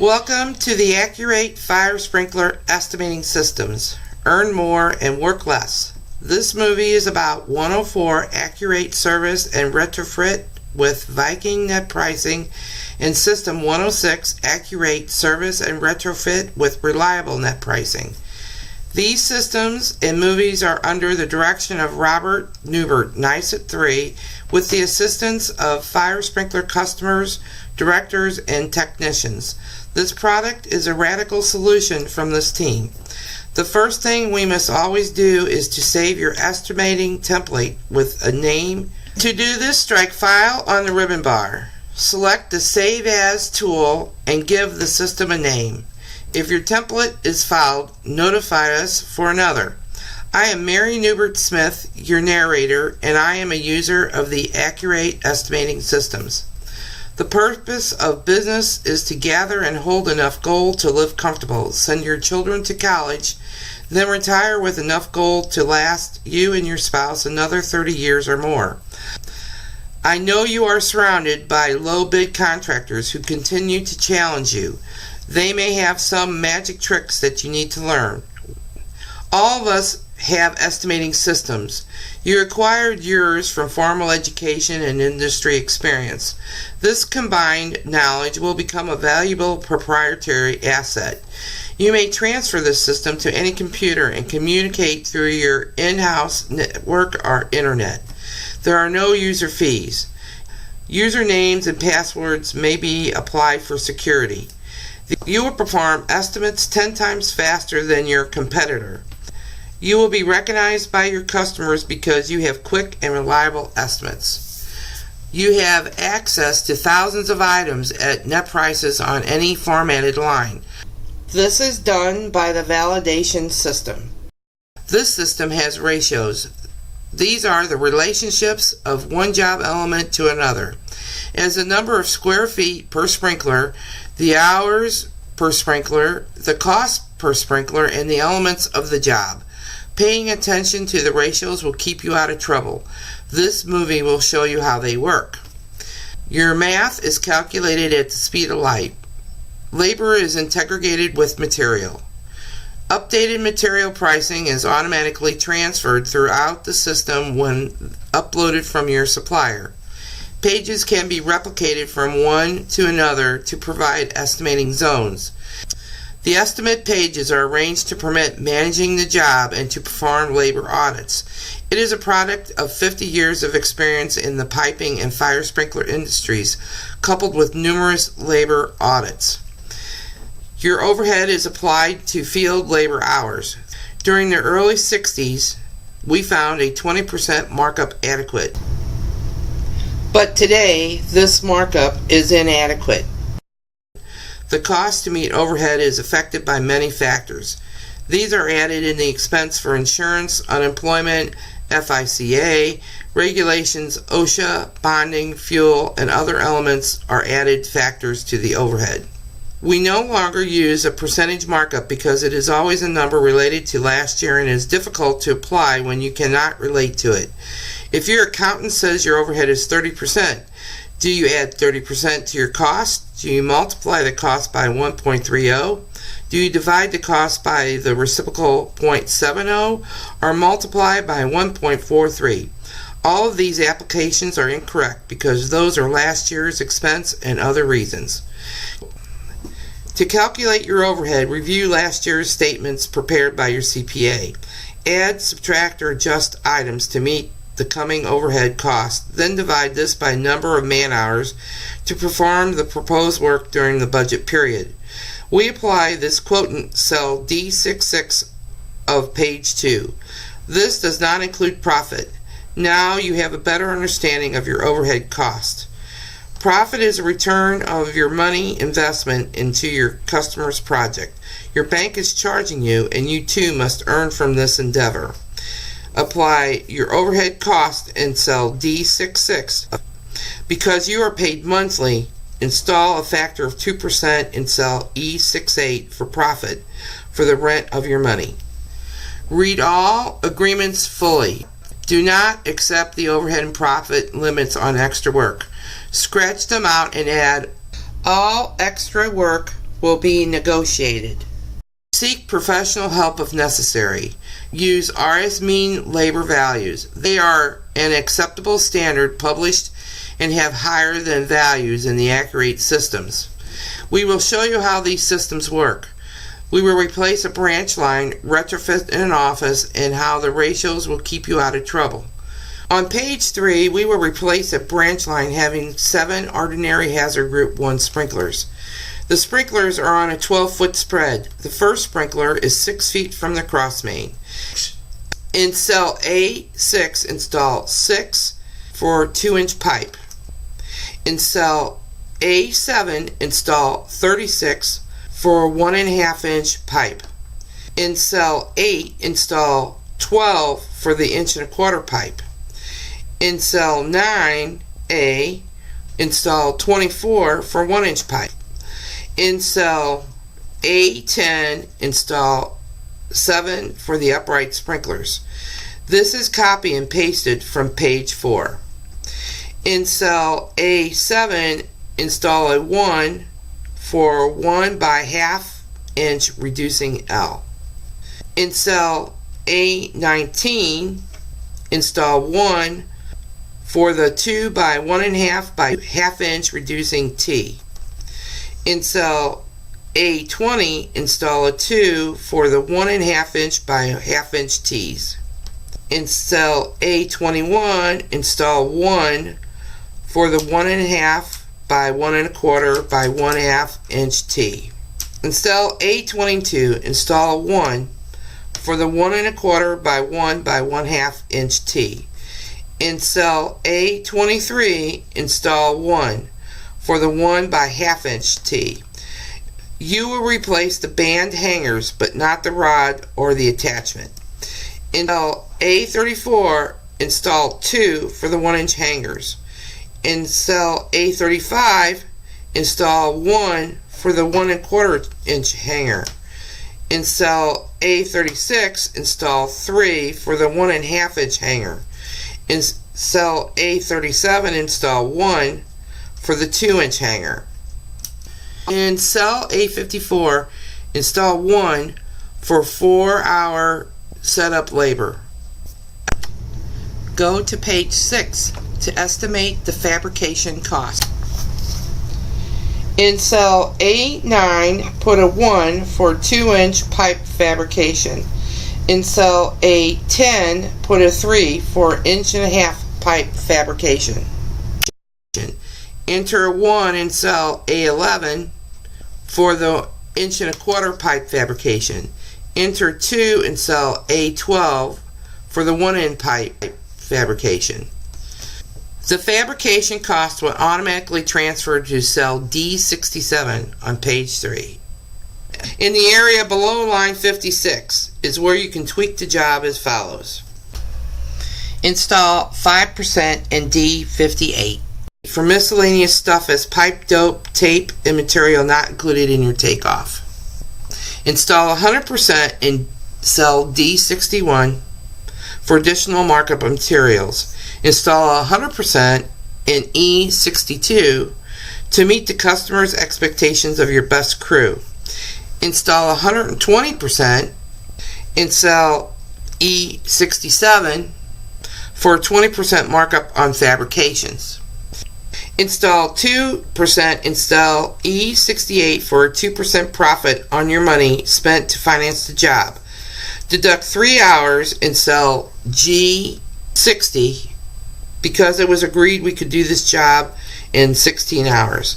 Welcome to the accu-rate fire sprinkler estimating systems. Earn more and work less. This movie is about 104 accu-rate service and retrofit with Viking net pricing and system 106 accu-rate service and retrofit with reliable net pricing. These systems and movies are under the direction of Robert Newbert, NICE at 3, with the assistance of fire sprinkler customers, directors, and technicians. This product is a radical solution from this team. The first thing we must always do is to save your estimating template with a name. To do this, strike File on the ribbon bar. Select the Save As tool and give the system a name. If your template is filed, notify us for another. I am Mary Newbert Smith, your narrator, and I am a user of the accu-rate estimating systems. The purpose of business is to gather and hold enough gold to live comfortable, send your children to college, then retire with enough gold to last you and your spouse another 30 years or more. I know you are surrounded by low-bid contractors who continue to challenge you. They may have some magic tricks that you need to learn. All of us have estimating systems. You acquired yours from formal education and industry experience. This combined knowledge will become a valuable proprietary asset. You may transfer this system to any computer and communicate through your in-house network or internet. There are no user fees. Usernames and passwords may be applied for security. You will perform estimates 10 times faster than your competitor. You will be recognized by your customers because you have quick and reliable estimates. You have access to thousands of items at net prices on any formatted line. This is done by the validation system. This system has ratios. These are the relationships of one job element to another. As the number of square feet per sprinkler, the hours per sprinkler, the cost per sprinkler, and the elements of the job. Paying attention to the ratios will keep you out of trouble. This movie will show you how they work. Your math is calculated at the speed of light. Labor is integrated with material. Updated material pricing is automatically transferred throughout the system when uploaded from your supplier. Pages can be replicated from one to another to provide estimating zones. The estimate pages are arranged to permit managing the job and to perform labor audits. It is a product of 50 years of experience in the piping and fire sprinkler industries, coupled with numerous labor audits. Your overhead is applied to field labor hours. During the early 60s, we found a 20% markup adequate. But today, this markup is inadequate. The cost to meet overhead is affected by many factors. These are added in the expense for insurance, unemployment, FICA, regulations, OSHA, bonding, fuel, and other elements are added factors to the overhead. We no longer use a percentage markup because it is always a number related to last year and is difficult to apply when you cannot relate to it. If your accountant says your overhead is 30%, do you add 30% to your cost? Do you multiply the cost by 1.30? Do you divide the cost by the reciprocal 0.70 or multiply by 1.43? All of these applications are incorrect because those are last year's expense and other reasons. To calculate your overhead, review last year's statements prepared by your CPA. Add, subtract, or adjust items to meet the coming overhead cost, then divide this by number of man hours to perform the proposed work during the budget period. We apply this quotient cell D66 of page 2. This does not include profit. Now you have a better understanding of your overhead cost. Profit is a return of your money investment into your customer's project. Your bank is charging you, and you too must earn from this endeavor. Apply your overhead cost in cell D66. Because you are paid monthly, install a factor of 2% in cell E68 for profit for the rent of your money. Read all agreements fully. Do not accept the overhead and profit limits on extra work. Scratch them out and add all extra work will be negotiated. Seek professional help if necessary. Use RS mean labor values. They are an acceptable standard published and have higher than values in the accu-rate systems. We will show you how these systems work. We will replace a branch line, retrofit in an office, and how the ratios will keep you out of trouble. On page 3, we will replace a branch line having 7 ordinary hazard group 1 sprinklers. The sprinklers are on a 12-foot spread. The first sprinkler is 6 feet from the cross main. In cell A6, install 6 for 2-inch pipe. In cell A7, install 36 for 1.5-inch pipe. In cell 8, install 12 for the 1.25-inch pipe. In cell 9A, install 24 for 1-inch pipe. In cell A10, install 7 for the upright sprinklers. This is copy and pasted from page 4. In cell A7, install a 1 for 1 by 1/2 inch reducing L. In cell A19, install 1 for the 2 by 1.5 by 1/2 inch reducing T. In cell A20, install a 2 for the 1.5 inch by 1/2 inch T's. In cell A21, install 1 for the 1.5 by 1.25 by 1/2 inch T. In cell A22, install 1 for the 1.25 by 1 by 1/2 inch T. In cell A23, install 1 for the 1 by 1/2 inch T. You will replace the band hangers but not the rod or the attachment. In cell A34, install 2 for the 1-inch hangers. In cell A35, install 1 for the 1.25-inch hanger. In cell A36, install 3 for the 1.5-inch hanger. In cell A37, install 1 for the 2-inch hanger. In cell A54, install 1 for 4-hour setup labor. Go to page 6 to estimate the fabrication cost. In cell A9, put a 1 for 2-inch pipe fabrication. In cell A10, put a 3 for 1.5-inch pipe fabrication. Enter a 1 in cell A11 for the 1.25-inch pipe fabrication. Enter 2 in cell A12 for the 1-inch pipe fabrication. The fabrication cost will automatically transfer to cell D67 on page 3. In the area below line 56 is where you can tweak the job as follows. Install 5% in D58 for miscellaneous stuff as pipe, dope, tape, and material not included in your takeoff. Install 100% in cell D61 for additional markup of materials. Install 100% in E62 to meet the customer's expectations of your best crew. Install 120% in cell E67 for a 20% markup on fabrications. Install 2% in cell E68 for a 2% profit on your money spent to finance the job. Deduct 3 hours in cell G60 because it was agreed we could do this job in 16 hours.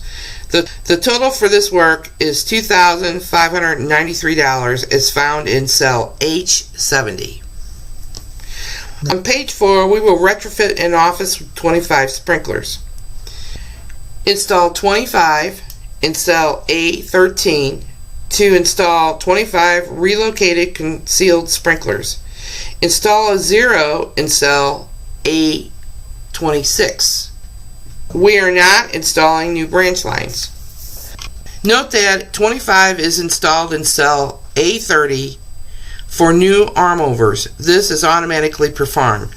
The total for this work is $2,593 as found in cell H70. On page 4, we will retrofit an office with 25 sprinklers. Install 25 in cell A13 to install 25 relocated concealed sprinklers. Install a 0 in cell A26. We are not installing new branch lines. Note that 25 is installed in cell A30 for new arm overs. This is automatically performed.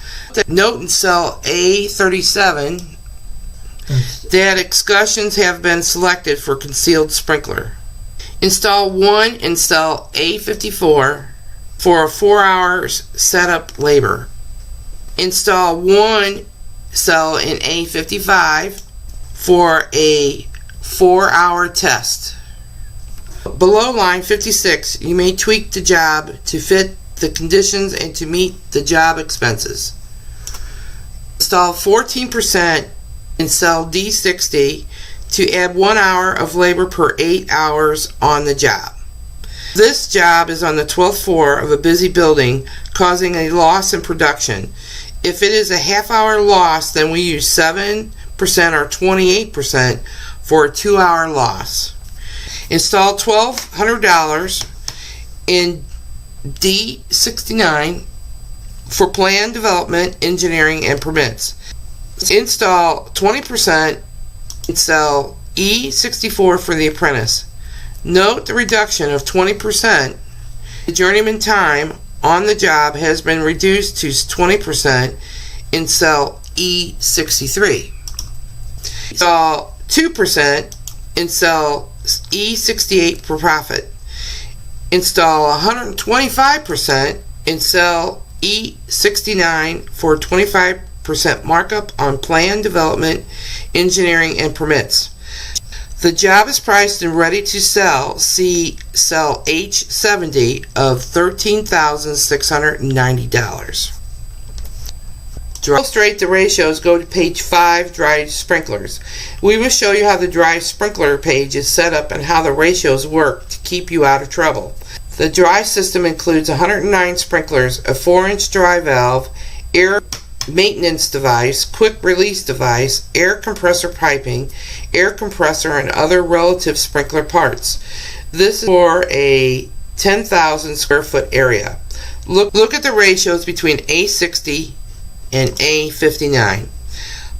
Note in cell A37 that excursions have been selected for concealed sprinkler. Install one in cell A54 for a 4 hours setup labor. Install one cell in A55 for a 4-hour test. Below line 56, you may tweak the job to fit the conditions and to meet the job expenses. Install 14% in cell D60 to add 1 hour of labor per 8 hours on the job. This job is on the 12th floor of a busy building, causing a loss in production. If it is a half-hour loss, then we use 7% or 28% for a 2-hour loss. Install $1,200 in D69 for plan development, engineering, and permits. Install 20% in cell E64 for the apprentice. Note the reduction of 20%. The journeyman time on the job has been reduced to 20% in cell E63. Install 2% in cell E68 for profit. Install 125% in cell E69 for 25% markup on plan development, engineering, and permits. The job is priced and ready to sell. See cell H70 of $13,690. To illustrate the ratios, go to page 5, dry sprinklers. We will show you how the dry sprinkler page is set up and how the ratios work to keep you out of trouble. The dry system includes 109 sprinklers, a 4-inch dry valve, air maintenance device, quick release device, air compressor piping, air compressor, and other relative sprinkler parts. This is for a 10,000 square foot area. Look at the ratios between A60 and A59.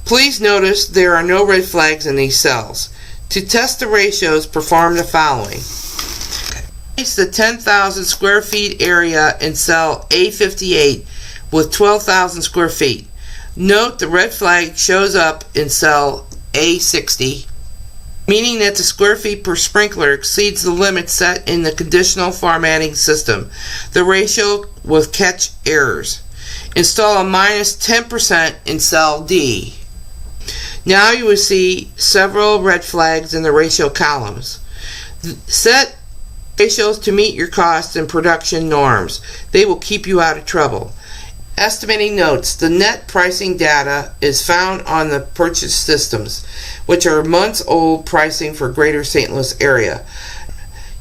Please notice there are no red flags in these cells. To test the ratios, perform the following. Place the 10,000 square feet area in cell A58 with 12,000 square feet. Note the red flag shows up in cell A60, meaning that the square feet per sprinkler exceeds the limit set in the conditional formatting system. The ratio will catch errors. Install a minus 10% in cell D. Now you will see several red flags in the ratio columns. Set ratios to meet your cost and production norms. They will keep you out of trouble. Estimating notes. The net pricing data is found on the purchase systems, which are months old pricing for Greater St. Louis area.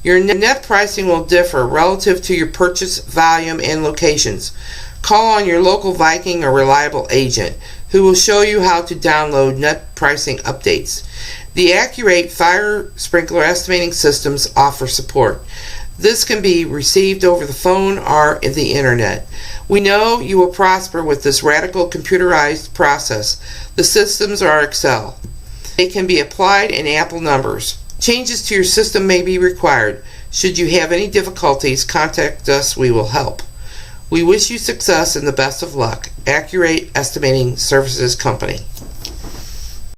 Your net pricing will differ relative to your purchase volume and locations. Call on your local Viking or reliable agent who will show you how to download net pricing updates. The accu-rate fire sprinkler estimating systems offer support. This can be received over the phone or the internet. We know you will prosper with this radical computerized process. The systems are Excel. They can be applied in Apple numbers. Changes to your system may be required. Should you have any difficulties, contact us. We will help. We wish you success and the best of luck. Accu-rate Estimating Services Company.